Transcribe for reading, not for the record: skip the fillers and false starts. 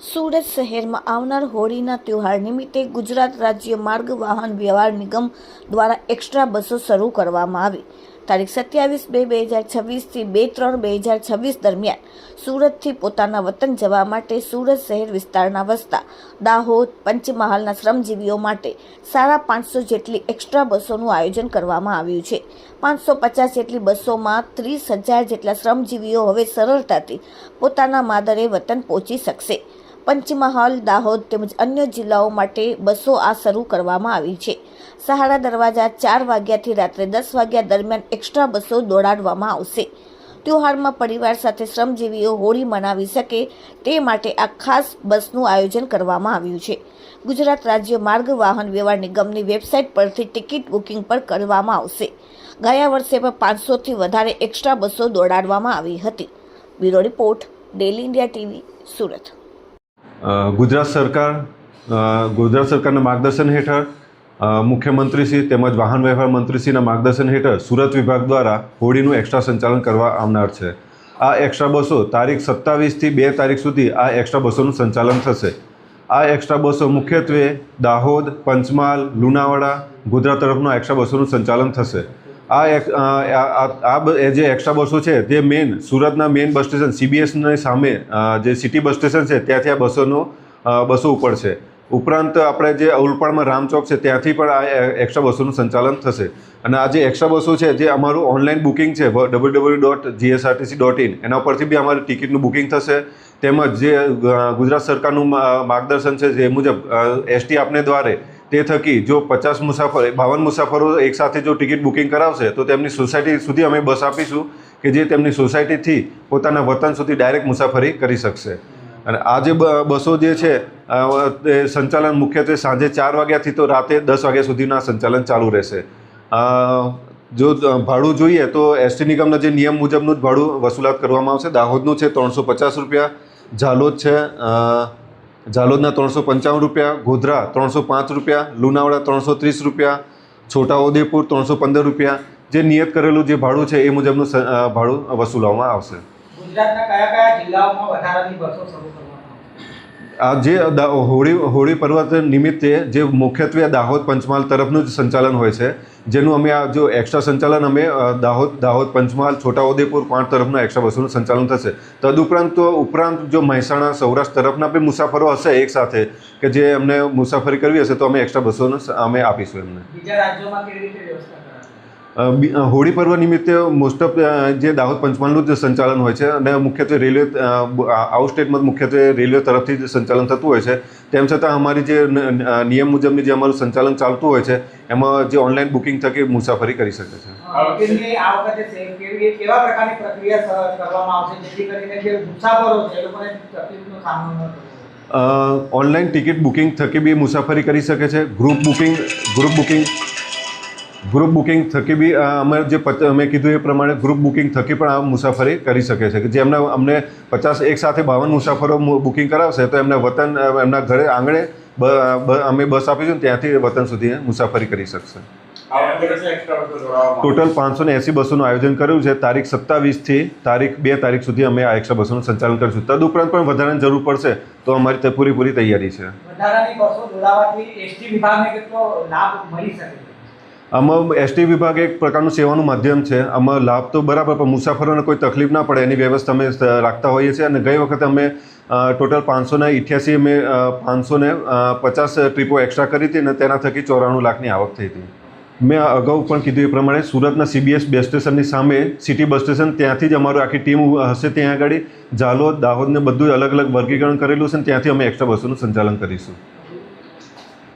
સુરત શહેરમાં આવનાર હોળીના તહેવાર નિમિત્તે ગુજરાત રાજ્ય માર્ગ વાહન વ્યવહાર નિગમ દ્વારા એક્સ્ટ્રા બસો શરૂ કરવામાં આવી. તારીખ 27/2/2026 થી 2/3/2026 દરમિયાન સુરતથી પોતાના વતન જવા માટે સુરત શહેર વિસ્તારના વસતા દાહોદ, પંચમહાલના શ્રમજીવીઓ માટે 550 જેટલી એક્સ્ટ્રા બસોનું આયોજન કરવામાં આવ્યું છે. 550 જેટલી બસોમાં 30,000 જેટલા શ્રમજીવીઓ હવે સરળતાથી પોતાના માદરે વતન પહોંચી શકશે. પંચમહાલ, દાહોદ તેમજ અન્ય જિલ્લાઓ માટે બસો આ શરૂ કરવામાં આવી છે. સહારા દરવાજા 4 વાગ્યાથી રાત્રે 10 વાગ્યા દરમિયાન એક્સ્ટ્રા બસો દોડાડવામાં આવશે. તહેવારમાં પરિવાર સાથે શ્રમજીવીઓ હોળી મનાવી શકે તે માટે આ ખાસ બસનું આયોજન કરવામાં આવ્યું છે. ગુજરાત રાજ્ય માર્ગ વાહન વ્યવહાર નિગમની વેબસાઇટ પરથી ટિકિટ બુકિંગ પણ કરવામાં આવશે. ગયા વર્ષે પણ 500થી વધારે એક્સ્ટ્રા બસો દોડાડવામાં આવી હતી. Bureau report, daily India TV, Surat. Gujarat સરકારના માર્ગદર્શન હેઠળ મુખ્યમંત્રીશ્રી તેમજ વાહન વ્યવહાર મંત્રીશ્રીના માર્ગદર્શન હેઠળ સુરત વિભાગ દ્વારા હોળીનું એક્સ્ટ્રા સંચાલન કરવા આવનાર છે. આ એક્સ્ટ્રા બસો તારીખ 27થી 2 તારીખ સુધી આ એક્સ્ટ્રા બસોનું સંચાલન થશે. આ એક્સ્ટ્રા બસો મુખ્યત્વે દાહોદ, પંચમહાલ, લુણાવાડા, ગોધરા તરફનો એક્સ્ટ્રા બસોનું સંચાલન થશે. જે એક્સ્ટ્રા બસો છે તે સુરતના મેઇન બસ સ્ટેશન CBSની સામે જે સિટી બસ સ્ટેશન છે ત્યાંથી આ બસો ઉપડશે. ઉપરાંત આપણે જે ઉલપાડમાં રામચોક છે ત્યાંથી પણ આ એક્સ્ટ્રા બસોનું સંચાલન થશે. અને આ જે એક્સ્ટ્રા બસો છે જે અમારું ઓનલાઈન બુકિંગ છે www.gsrtc.in એના પરથી બી અમારી ટિકિટનું બુકિંગ થશે. તેમજ જે ગુજરાત સરકારનું માર્ગદર્શન છે જે મુજબ ST આપને દ્વારે તે થકી જો 52 મુસાફરો એકસાથે જો ટિકિટ બુકિંગ કરાવશે તો તેમની સોસાયટી સુધી અમે બસ આપીશું કે જે તેમની સોસાયટીથી પોતાના વતન સુધી ડાયરેક્ટ મુસાફરી કરી શકશે. અને આ જે બસો જે છે તે સંચાલન મુખ્યત્વે સાંજે 4 વાગ્યાથી તો રાતે 10 વાગ્યા સુધીના સંચાલન ચાલુ રહેશે. જો ભાડું જોઈએ તો ST નિગમના જે નિયમ મુજબનું જ ભાડું વસૂલાત કરવામાં આવશે. દાહોદનું છે 350 રૂપિયા, ઝાલોદના 355 રૂપિયા, ગોધરા 305 રૂપિયા, લુણાવાડા 330 રૂપિયા, છોટાઉદેપુર 315 રૂપિયા. જે નિયત કરેલું જે ભાડું છે એ મુજબનું ભાડું વસૂલવામાં આવશે. ગુજરાતના કયા જિલ્લાઓમાં વધારાની બસો શરૂ કરવામાં આવશે? આ જે હોળી પર્વ નિમિત્તે જે મુખ્યત્વે દાહોદ, પંચમહાલ તરફનું જ સંચાલન હોય છે, જેનું અમે આ જો એક્સ્ટ્રા સંચાલન અમે દાહોદ, પંચમહાલ, છોટાઉદેપુર, પાંચ તરફના એક્સ્ટ્રા બસોનું સંચાલન થશે. તદુપરાંત જો મહેસાણા, સૌરાષ્ટ્ર તરફના બી મુસાફરો હશે એક સાથે કે જે અમને મુસાફરી કરવી હશે તો અમે એક્સ્ટ્રા બસોનું અમે આપીશું એમને. બીજા રાજ્યોમાં કેવી રીતે વ્યવસ્થા? હોળી પર્વ નિમિત્તે મોસ્ટ ઓફ જે દાહોદ, પંચમહાલનું જ સંચાલન હોય છે અને મુખ્યત્વે રેલવે આઉટ સ્ટેટમાં મુખ્યત્વે રેલવે તરફથી જ સંચાલન થતું હોય છે. તેમ છતાં અમારી જે નિયમ મુજબની જે અમારું સંચાલન ચાલતું હોય છે એમાં જે ઓનલાઈન બુકિંગ થકી મુસાફરી કરી શકે છે. ઓનલાઈન ટિકિટ બુકિંગ થકી બી મુસાફરી કરી શકે છે. ગ્રુપ બુકિંગ થકી બી અમે કીધું એ પ્રમાણે ગ્રુપ બુકિંગ થકી પણ આ મુસાફરી કરી શકે છે કે જે અમને 50 એક સાથે 52 મુસાફરો બુકિંગ કરાવશે તો એમના વતન એમના ઘરે આંગણે અમે બસ આપીશું ત્યાંથી વતન સુધી મુસાફરી કરી શકશે. ટોટલ 580 બસોનું આયોજન કર્યું છે. તારીખ 27થી 2 તારીખ સુધી અમે આ એક્સ્ટ્રા બસોનું સંચાલન કરીશું. તદુપરાંત પણ વધારાની જરૂર પડશે તો અમારી પૂરી તૈયારી છે. વધારાની બસો દોડાવવાથી ST વિભાગને કેટલો લાભ મળી શકે? આમાં ST વિભાગ એક પ્રકારનું સેવાનું માધ્યમ છે. આમાં લાભ તો બરાબર પણ મુસાફરોને કોઈ તકલીફ ના પડે એની વ્યવસ્થા અમે રાખતા હોઈએ છીએ. અને ગઈ વખતે અમે ટોટલ 588 અમે 550 ટ્રીપો એક્સ્ટ્રા કરી હતી અને તેના થકી 94 લાખની આવક થઈ હતી. મેં અગાઉ પણ કીધું એ પ્રમાણે સુરતના CBS બસ સ્ટેશનની સામે સિટી બસ સ્ટેશન ત્યાંથી જ અમારું આખી ટીમ હશે. ત્યાં આગળ ઝાલોદ, દાહોદને બધું અલગ અલગ વર્ગીકરણ કરેલું છે અને ત્યાંથી અમે એક્સ્ટ્રા બસોનું સંચાલન કરીશું.